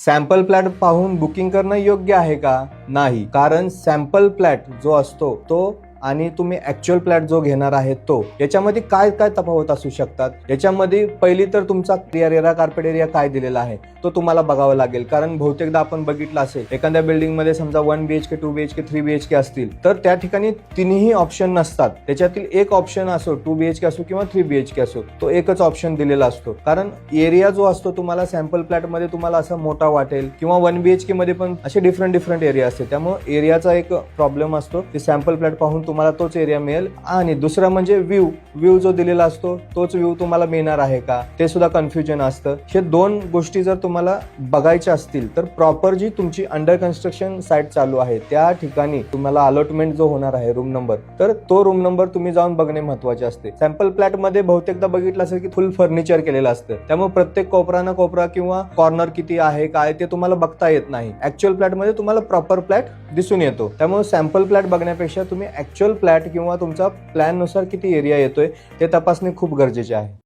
Sample plot पाहून booking करणं योग्य आहे का? नाही, कारण सॅम्पल प्लॅट जो असतो तो आणि तुम्ही ऍक्च्युअल प्लॅट जो घेणार आहे तो याच्यामध्ये काय काय तफावत असू शकतात. याच्यामध्ये पहिली तर तुमचा एरिया कार्पेट एरिया काय दिलेला आहे तो तुम्हाला बघावा लागेल. कारण बहुतेकदा आपण बघितलं असेल एखाद्या बिल्डिंग मध्ये समजा 1 BHK 2 BHK 3 BHK असतील तर त्या ठिकाणी तिन्ही ऑप्शन नसतात. त्याच्यातील एक ऑप्शन असो 2 BHK असो किंवा 3 BHK असो तो एकच ऑप्शन दिलेला असतो. कारण एरिया जो असतो तुम्हाला सॅम्पल प्लॅट मध्ये तुम्हाला असा मोठा वाटेल किंवा 1 BHK मध्ये पण असे डिफरंट एरिया असते. त्यामुळे एरियाचा एक प्रॉब्लेम असतो की सॅम्पल प्लॅट पाहून तुम्हाला तोच एरिया मिळेल. आणि दुसरा म्हणजे व्ह्यू जो दिलेला असतो तोच व्ह्यू तुम्हाला मिळणार आहे का ते सुद्धा कन्फ्युजन असतं. हे दोन गोष्टी जर तुम्हाला बघायच्या असतील तर प्रॉपर जी तुमची अंडर कन्स्ट्रक्शन साईट चालू आहे त्या ठिकाणी तुम्हाला अलॉटमेंट जो होणार आहे रूम नंबर तर तो रूम नंबर तुम्ही जाऊन बघणे महत्वाचे असते. सॅम्पल प्लॅट मध्ये बहुतेकदा बघितलं असेल की फुल फर्निचर केलेलं असतं. त्यामुळे प्रत्येक कोपरा किंवा कॉर्नर किती आहे काय ते तुम्हाला बघता येत नाही. ऍक्च्युअल प्लॅट मध्ये तुम्हाला प्रॉपर प्लॅट दिसून येतो. त्यामुळे सॅम्पल प्लॅट बघण्यापेक्षा तुम्ही ऍक्च्युअल प्लॅट किंवा तुमचा प्लॅन नुसार किती एरिया येतोय ते तपासणे खूप गरजेचे आहे.